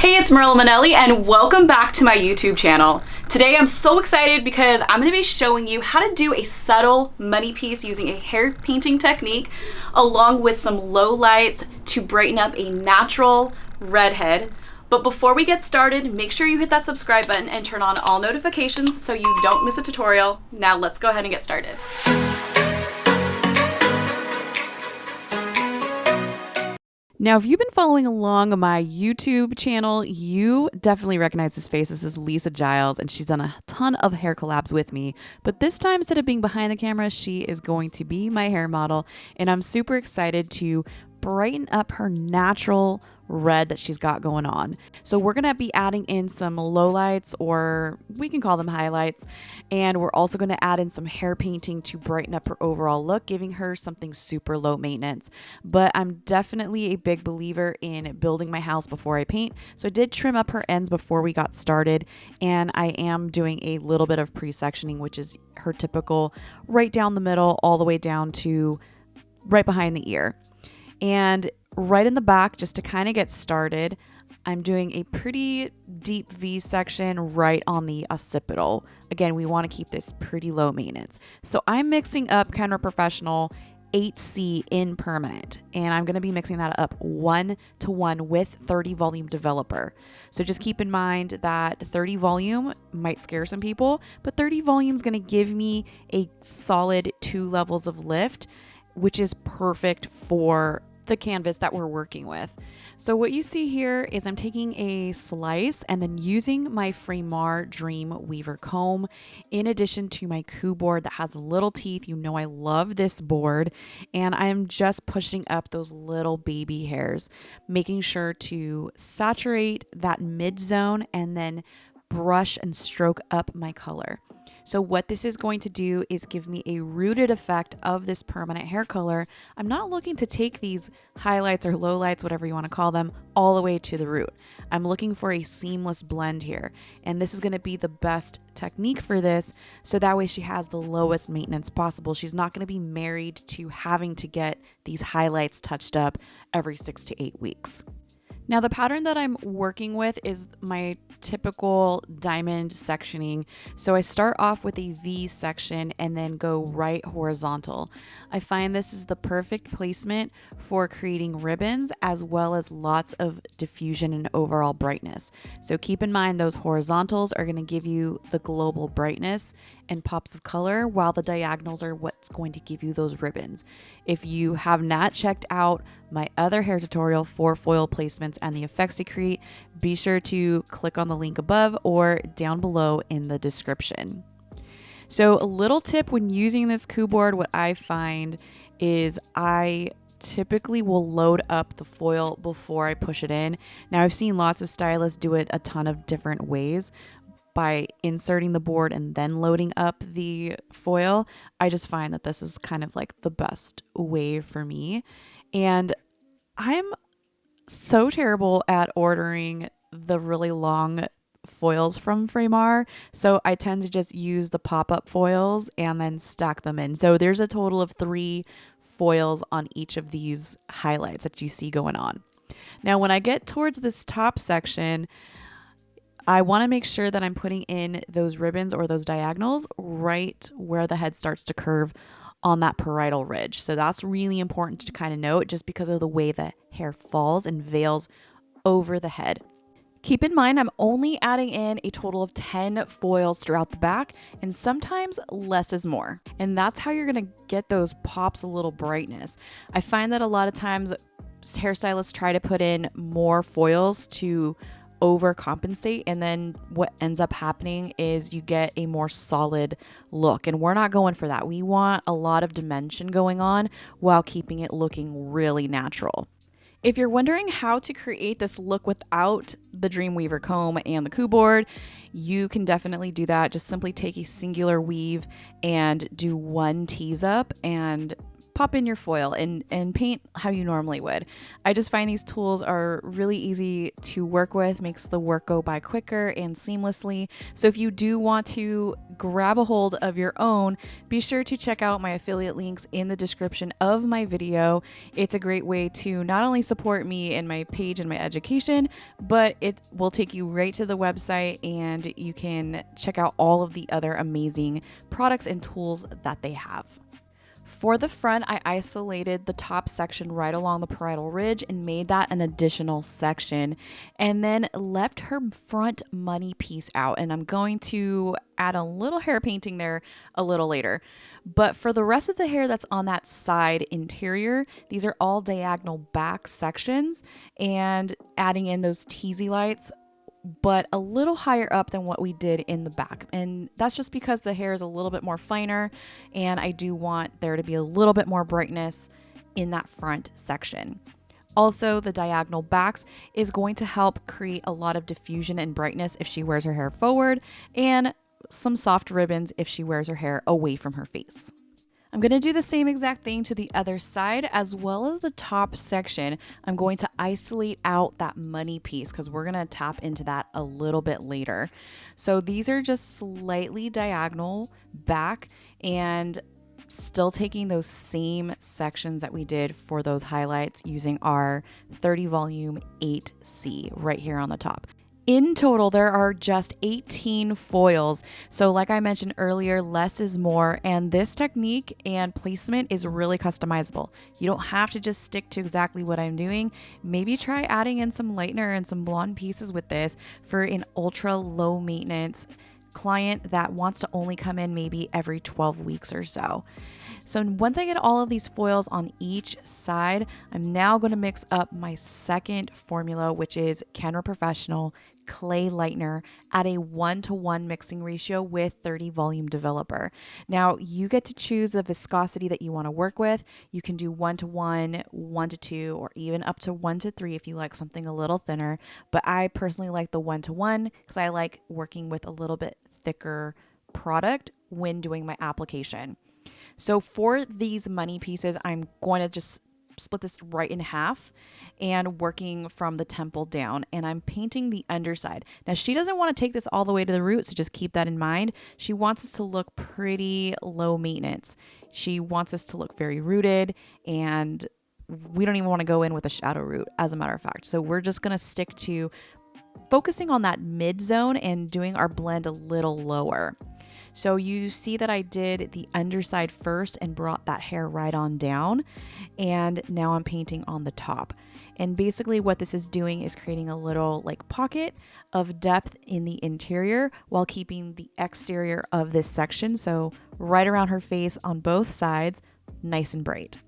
Hey, it's Marilla Manelli and welcome back to my YouTube channel. Today I'm so excited because I'm going to be showing you how to do a subtle money piece using a hair painting technique along with some low lights to brighten up a natural redhead. But before we get started, make sure you hit that subscribe button and turn on all notifications so you don't miss a tutorial. Now let's go ahead and get started. Now, if you've been following along my YouTube channel, you definitely recognize this face. This is Lisa Giles, and she's done a ton of hair collabs with me. But this time, instead of being behind the camera, she is going to be my hair model, and I'm super excited to brighten up her natural red that she's got going on. So we're going to be adding in some lowlights, or we can call them highlights, and we're also going to add in some hair painting to brighten up her overall look, giving her something super low maintenance. But I'm definitely a big believer in building my house before I paint, so I did trim up her ends before we got started, and I am doing a little bit of pre-sectioning, which is her typical right down the middle all the way down to right behind the ear. And right in the back, just to kind of get started, I'm doing a pretty deep V section right on the occipital. Again, we want to keep this pretty low maintenance. So I'm mixing up Kenra Professional 8C in permanent, and I'm going to be mixing that up 1-to-1 with 30 volume developer. So just keep in mind that 30 volume might scare some people, but 30 volume is going to give me a solid 2 levels of lift, which is perfect for the canvas that we're working with. So what you see here is I'm taking a slice and then using my Fremar Dream Weaver comb in addition to my coup board that has little teeth. You know I love this board, and I'm just pushing up those little baby hairs, making sure to saturate that mid zone and then brush and stroke up my color. So what this is going to do is give me a rooted effect of this permanent hair color. I'm not looking to take these highlights or lowlights, whatever you want to call them, all the way to the root. I'm looking for a seamless blend here. And this is going to be the best technique for this, so that way she has the lowest maintenance possible. She's not going to be married to having to get these highlights touched up every 6 to 8 weeks. Now, the pattern that I'm working with is my typical diamond sectioning. So I start off with a V section and then go right horizontal. I find this is the perfect placement for creating ribbons as well as lots of diffusion and overall brightness. So keep in mind those horizontals are going to give you the global brightness and pops of color, while the diagonals are what's going to give you those ribbons. If you have not checked out my other hair tutorial for foil placements and the effects to create, be sure to click on the link above or down below in the description. So a little tip when using this coup board, what I find is I typically will load up the foil before I push it in. Now I've seen lots of stylists do it a ton of different ways, by inserting the board and then loading up the foil. I just find that this is kind of like the best way for me. And I'm so terrible at ordering the really long foils from Fremar, so I tend to just use the pop-up foils and then stack them in. So there's a total of 3 foils on each of these highlights that you see going on. Now when I get towards this top section, I want to make sure that I'm putting in those ribbons or those diagonals right where the head starts to curve on that parietal ridge. So that's really important to kind of note, just because of the way the hair falls and veils over the head. Keep in mind, I'm only adding in a total of 10 foils throughout the back, and sometimes less is more. And that's how you're going to get those pops, a little brightness. I find that a lot of times hairstylists try to put in more foils to overcompensate, and then what ends up happening is you get a more solid look, and we're not going for that. We want a lot of dimension going on while keeping it looking really natural. If you're wondering how to create this look without the Dreamweaver comb and the coup board, you can definitely do that. Just simply take a singular weave and do 1 tease up and pop in your foil and paint how you normally would. I just find these tools are really easy to work with, makes the work go by quicker and seamlessly. So if you do want to grab a hold of your own, be sure to check out my affiliate links in the description of my video. It's a great way to not only support me and my page and my education, but it will take you right to the website and you can check out all of the other amazing products and tools that they have. For the front, I isolated the top section right along the parietal ridge and made that an additional section, and then left her front money piece out. And I'm going to add a little hair painting there a little later. But for the rest of the hair that's on that side interior, these are all diagonal back sections, and adding in those teasy lights, but a little higher up than what we did in the back. And that's just because the hair is a little bit more finer, and I do want there to be a little bit more brightness in that front section. Also, the diagonal backs is going to help create a lot of diffusion and brightness if she wears her hair forward, and some soft ribbons if she wears her hair away from her face. I'm going to do the same exact thing to the other side as well as the top section. I'm going to isolate out that money piece because we're going to tap into that a little bit later. So these are just slightly diagonal back and still taking those same sections that we did for those highlights using our 30 volume 8C right here on the top. In total, there are just 18 foils. So like I mentioned earlier, less is more, and this technique and placement is really customizable. You don't have to just stick to exactly what I'm doing. Maybe try adding in some lightener and some blonde pieces with this for an ultra low maintenance client that wants to only come in maybe every 12 weeks or so. So once I get all of these foils on each side, I'm now going to mix up my second formula, which is Kenra Professional Clay Lightener at a 1-to-1 mixing ratio with 30 volume developer. Now you get to choose the viscosity that you want to work with. You can do 1-to-1, 1-to-2, or even up to 1-to-3 if you like something a little thinner. But I personally like the 1-to-1 because I like working with a little bit thicker product when doing my application. So for these money pieces, I'm going to just split this right in half and working from the temple down, and I'm painting the underside. Now she doesn't want to take this all the way to the root, so just keep that in mind. She wants it to look pretty low maintenance. She wants us to look very rooted, and we don't even want to go in with a shadow root, as a matter of fact. So we're just going to stick to focusing on that mid zone and doing our blend a little lower. So you see that I did the underside first and brought that hair right on down, and now I'm painting on the top. And basically what this is doing is creating a little like pocket of depth in the interior while keeping the exterior of this section, so right around her face on both sides, nice and bright.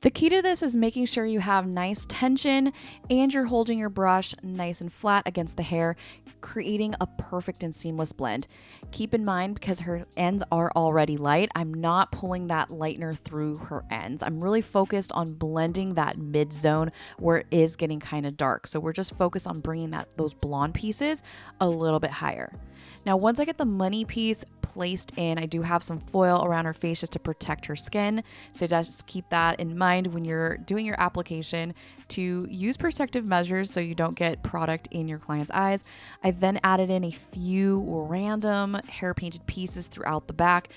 The key to this is making sure you have nice tension and you're holding your brush nice and flat against the hair, creating a perfect and seamless blend. Keep in mind, because her ends are already light, I'm not pulling that lightener through her ends. I'm really focused on blending that mid zone where it is getting kind of dark. So we're just focused on bringing those blonde pieces a little bit higher. Now, once I get the money piece placed in, I do have some foil around her face just to protect her skin. So just keep that in mind when you're doing your application to use protective measures so you don't get product in your client's eyes. I then added in a few random hair painted pieces throughout the back.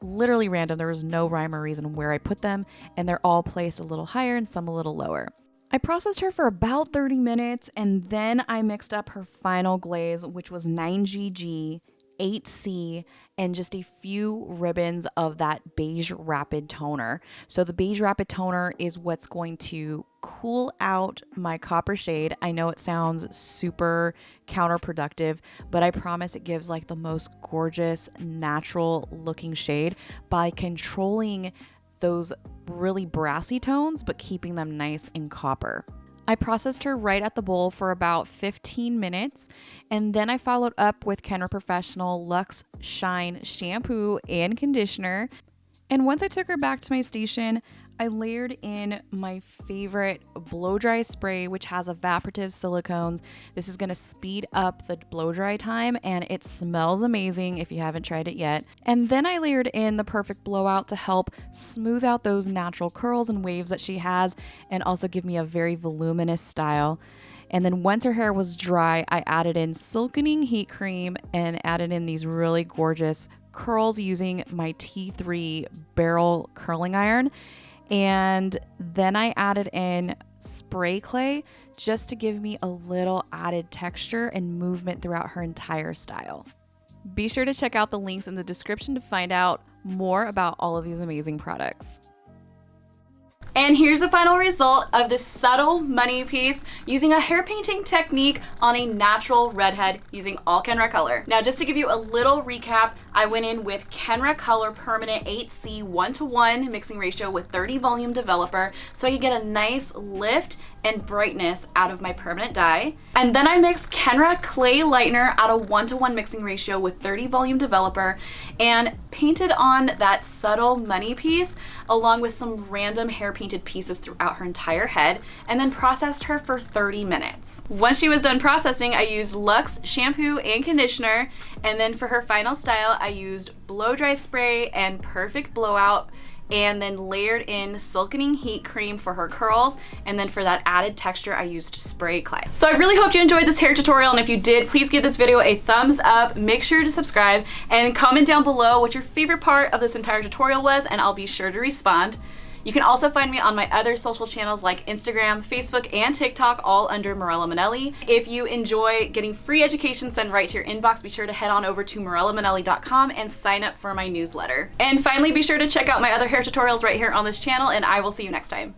Literally random. There was no rhyme or reason where I put them, and they're all placed a little higher and some a little lower. I processed her for about 30 minutes, and then I mixed up her final glaze, which was 9GG, 8C, and just a few ribbons of that Beige Rapid Toner. So the Beige Rapid Toner is what's going to cool out my copper shade. I know it sounds super counterproductive, but I promise it gives like the most gorgeous, natural looking shade by controlling those really brassy tones, but keeping them nice and copper. I processed her right at the bowl for about 15 minutes, and then I followed up with Kenra Professional Luxe Shine shampoo and conditioner. And once I took her back to my station, I layered in my favorite blow dry spray, which has evaporative silicones. This is gonna speed up the blow dry time and it smells amazing if you haven't tried it yet. And then I layered in the perfect blowout to help smooth out those natural curls and waves that she has and also give me a very voluminous style. And then once her hair was dry, I added in silkening heat cream and added in these really gorgeous curls using my T3 barrel curling iron. And then I added in spray clay just to give me a little added texture and movement throughout her entire style. Be sure to check out the links in the description to find out more about all of these amazing products. And here's the final result of this subtle money piece using a hair painting technique on a natural redhead using all Kenra color. Now, just to give you a little recap, I went in with Kenra Color Permanent 8C 1:1 mixing ratio with 30 volume developer so I could get a nice lift and brightness out of my permanent dye. And then I mixed Kenra Clay Lightener at a 1:1 mixing ratio with 30 volume developer and painted on that subtle money piece along with some random hair painted pieces throughout her entire head, and then processed her for 30 minutes. Once she was done processing, I used Luxe shampoo and conditioner, and then for her final style, I used blow dry spray and perfect blowout, and then layered in silkening heat cream for her curls, and then for that added texture I used spray clay. So I really hope you enjoyed this hair tutorial, and if you did, please give this video a thumbs up, make sure to subscribe, and comment down below what your favorite part of this entire tutorial was, and I'll be sure to respond. You can also find me on my other social channels like Instagram, Facebook, and TikTok, all under Morella Manelli. If you enjoy getting free education sent right to your inbox, be sure to head on over to morellamanelli.com and sign up for my newsletter. And finally, be sure to check out my other hair tutorials right here on this channel, and I will see you next time.